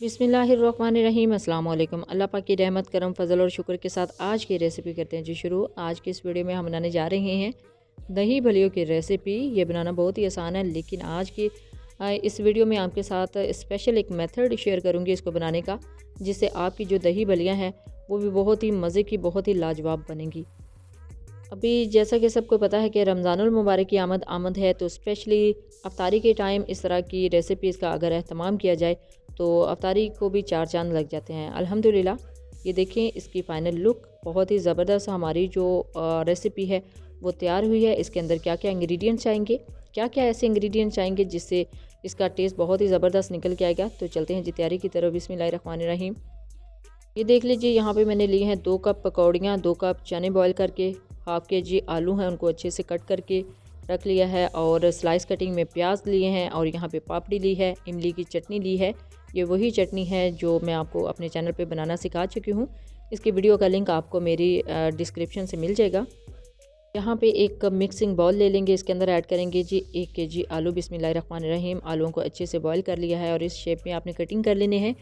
बिस्मिल्लाहिर्रहमानिर्रहीम। अस्सलाम वालेकुम। अल्लाह पाक की रहमत करम फ़ज़ल और शुक्र के साथ आज की रेसिपी करते हैं जी शुरू। आज की इस वीडियो में हम बनाने जा रहे हैं दही भल्लियों की रेसिपी। ये बनाना बहुत ही आसान है, लेकिन आज की इस वीडियो में आपके साथ स्पेशल एक मेथड शेयर करूँगी इसको बनाने का, जिससे आपकी जो दही भल्लियाँ हैं वो भी बहुत ही मज़े की, बहुत ही लाजवाब बनेंगी। अभी जैसा कि सबको पता है कि रमज़ानुल मुबारक की आमद आमद है, तो स्पेशली अफ्तारी के टाइम इस तरह की रेसिपीज़ का अगर एहतमाम किया जाए तो अफ्तारी को भी चार चांद लग जाते हैं अल्हम्दुलिल्लाह। ये देखें इसकी फ़ाइनल लुक बहुत ही ज़बरदस्त। हमारी जो रेसिपी है वो तैयार हुई है। इसके अंदर क्या क्या इंग्रेडिएंट्स चाहेंगे, क्या क्या ऐसे इंग्रेडिएंट्स चाहेंगे जिससे इसका टेस्ट बहुत ही ज़बरदस्त निकल के आएगा। तो चलते हैं जी तैयारी की तरफ। बिस्मिल्लाहिर्रहमानिर्रहीम। ये देख लीजिए, यहाँ पे मैंने लिए हैं 2 कप पकौड़ियाँ, 2 कप चने बॉयल करके, हाफ़ के जी आलू हैं उनको अच्छे से कट करके रख लिया है, और स्लाइस कटिंग में प्याज लिए हैं, और यहाँ पे पापड़ी ली है, इमली की चटनी ली है। ये वही चटनी है जो मैं आपको अपने चैनल पे बनाना सिखा चुकी हूँ। इसकी वीडियो का लिंक आपको मेरी डिस्क्रिप्शन से मिल जाएगा। यहाँ पे एक मिक्सिंग बाउल ले लेंगे, इसके अंदर ऐड करेंगे जी 1 केजी आलू। बिस्मिल्लाहिर्रहमानिर्रहीम। आलूओं को अच्छे से बॉयल कर लिया है और इस शेप में आपने कटिंग कर लेने हैं।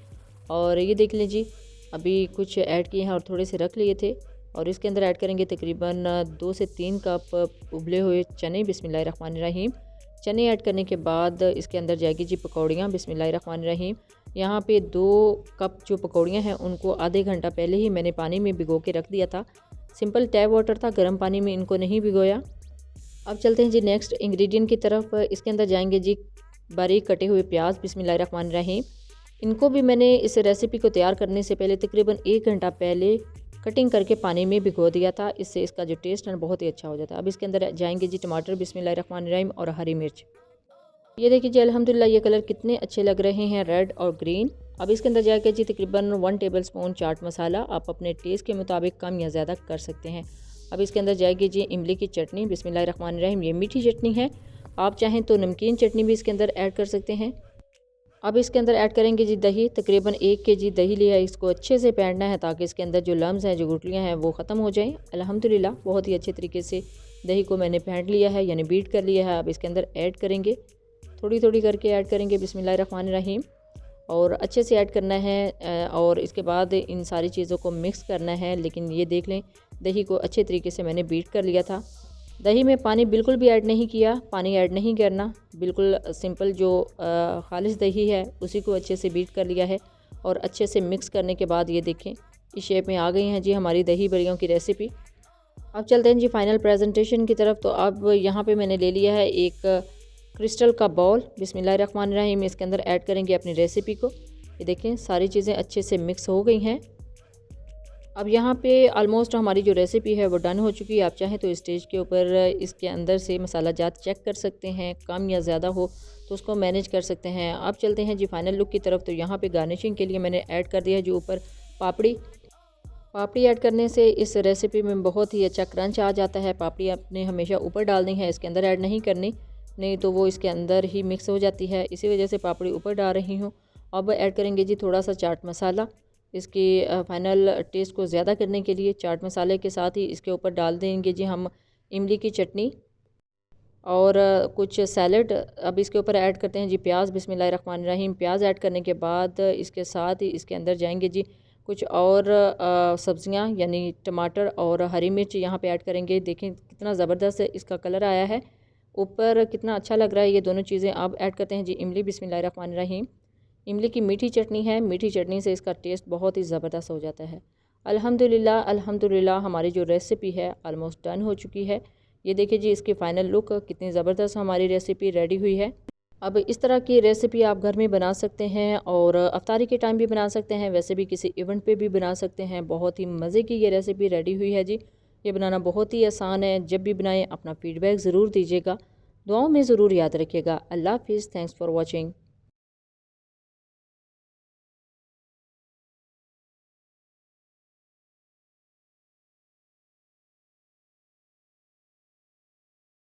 और ये देख लीजिए, अभी कुछ ऐड किए हैं और थोड़े से रख लिए थे, और इसके अंदर ऐड करेंगे तकरीबन 2 से 3 कप उबले हुए चने। बिस्मिल्लाहिर्रहमानिर्रहीम। चने ऐड करने के बाद इसके अंदर जाएगी जी पकौड़ियाँ। बिस्मिल्लाहिर्रहमानिर्रहीम। यहाँ पे 2 कप जो पकौड़ियाँ हैं उनको आधे घंटा पहले ही मैंने पानी में भिगो के रख दिया था। सिंपल टैप वाटर था, गर्म पानी में इनको नहीं भिगोया। अब चलते हैं जी नेक्स्ट इंग्रेडिएंट की तरफ। इसके अंदर जाएंगे जी बारीक कटे हुए प्याज। बिस्मिल्लाहिर्रहमानिर्रहीम। इनको भी मैंने इस रेसिपी को तैयार करने से पहले तकरीबन 1 घंटा पहले कटिंग करके पानी में भिगो दिया था। इससे इसका जो टेस्ट है बहुत ही अच्छा हो जाता है। अब इसके अंदर जाएंगे जी टमाटर। बिस्मिल्लाहिर्रहमानिर्रहीम। और हरी मिर्च। ये देखिए जी, अल्हम्दुलिल्लाह ये कलर कितने अच्छे लग रहे हैं, रेड और ग्रीन। अब इसके अंदर जाएगा जी तकरीबन 1 टेबलस्पून चाट मसाला। आप अपने टेस्ट के मुताबिक कम या ज़्यादा कर सकते हैं। अब इसके अंदर जाएगी जी इमली की चटनी। बिस्मिल्लाहिर्रहमानिर्रहीम। ये मीठी चटनी है, आप चाहें तो नमकीन चटनी भी इसके अंदर ऐड कर सकते हैं। अब इसके अंदर ऐड करेंगे जी दही। तकरीबन 1 केजी दही लिया है, इसको अच्छे से फेंटना है ताकि इसके अंदर जो लम्स हैं, जो गुठलियाँ हैं वो ख़त्म हो जाएं। अल्हम्दुलिल्लाह बहुत ही अच्छे तरीके से दही को मैंने फेंट लिया है, यानी बीट कर लिया है। अब इसके अंदर ऐड करेंगे, थोड़ी थोड़ी करके ऐड करेंगे। बिस्मिल्लाहिर्रहमानिर्रहीम। और अच्छे से ऐड करना है, और इसके बाद इन सारी चीज़ों को मिक्स करना है। लेकिन ये देख लें, दही को अच्छे तरीके से मैंने बीट कर लिया था। दही में पानी बिल्कुल भी ऐड नहीं किया, पानी ऐड नहीं करना, बिल्कुल सिंपल जो खालिस दही है उसी को अच्छे से बीट कर लिया है। और अच्छे से मिक्स करने के बाद ये देखें इस शेप में आ गई हैं जी हमारी दही बड़ियों की रेसिपी। अब चलते हैं जी फाइनल प्रेजेंटेशन की तरफ। तो अब यहाँ पे मैंने ले लिया है एक क्रिस्टल का बाउल। बिस्मिल्लाहिर्रहमानिर्रहीम। इसके अंदर ऐड करेंगे अपनी रेसिपी को। ये देखें सारी चीज़ें अच्छे से मिक्स हो गई हैं। अब यहाँ पे ऑलमोस्ट हमारी जो रेसिपी है वो डन हो चुकी है। आप चाहें तो स्टेज के ऊपर इसके अंदर से मसाला जात चेक कर सकते हैं, कम या ज़्यादा हो तो उसको मैनेज कर सकते हैं। अब चलते हैं जी फाइनल लुक की तरफ। तो यहाँ पे गार्निशिंग के लिए मैंने ऐड कर दिया है जो ऊपर पापड़ी। पापड़ी ऐड करने से इस रेसिपी में बहुत ही अच्छा क्रंच आ जाता है। पापड़ी आपने हमेशा ऊपर डालनी है, इसके अंदर ऐड नहीं करनी, नहीं तो वो इसके अंदर ही मिक्स हो जाती है। इसी वजह से पापड़ी ऊपर डाल रही हूँ। अब ऐड करेंगे जी थोड़ा सा चाट मसाला। इसकी फाइनल टेस्ट को ज़्यादा करने के लिए चाट मसाले के साथ ही इसके ऊपर डाल देंगे जी हम इमली की चटनी और कुछ सैलड। अब इसके ऊपर ऐड करते हैं जी प्याज। बिस्मिल्लाहिर्रहमानिर्रहीम। प्याज ऐड करने के बाद इसके साथ ही इसके अंदर जाएंगे जी कुछ और सब्जियां, यानी टमाटर और हरी मिर्च यहाँ पे ऐड करेंगे। देखें कितना ज़बरदस्त इसका कलर आया है, ऊपर कितना अच्छा लग रहा है ये दोनों चीज़ें। अब ऐड करते हैं जी इमली। बिस्मिल्लाहिर्रहमानिर्रहीम। इमली की मीठी चटनी है, मीठी चटनी से इसका टेस्ट बहुत ही ज़बरदस्त हो जाता है। अल्हम्दुलिल्लाह अल्हम्दुलिल्लाह हमारी जो रेसिपी है ऑलमोस्ट डन हो चुकी है। ये देखिए जी इसकी फ़ाइनल लुक कितनी ज़बरदस्त हमारी रेसिपी रेडी हुई है। अब इस तरह की रेसिपी आप घर में बना सकते हैं, और अफ्तारी के टाइम भी बना सकते हैं, वैसे भी किसी इवेंट पे भी बना सकते हैं। बहुत ही मज़े की ये रेसिपी रेडी हुई है जी। ये बनाना बहुत ही आसान है। जब भी बनाएं अपना फ़ीडबैक ज़रूर दीजिएगा, दुआओं में ज़रूर याद रखिएगा। अल्लाह हाफ़िज़। Thanks for watching.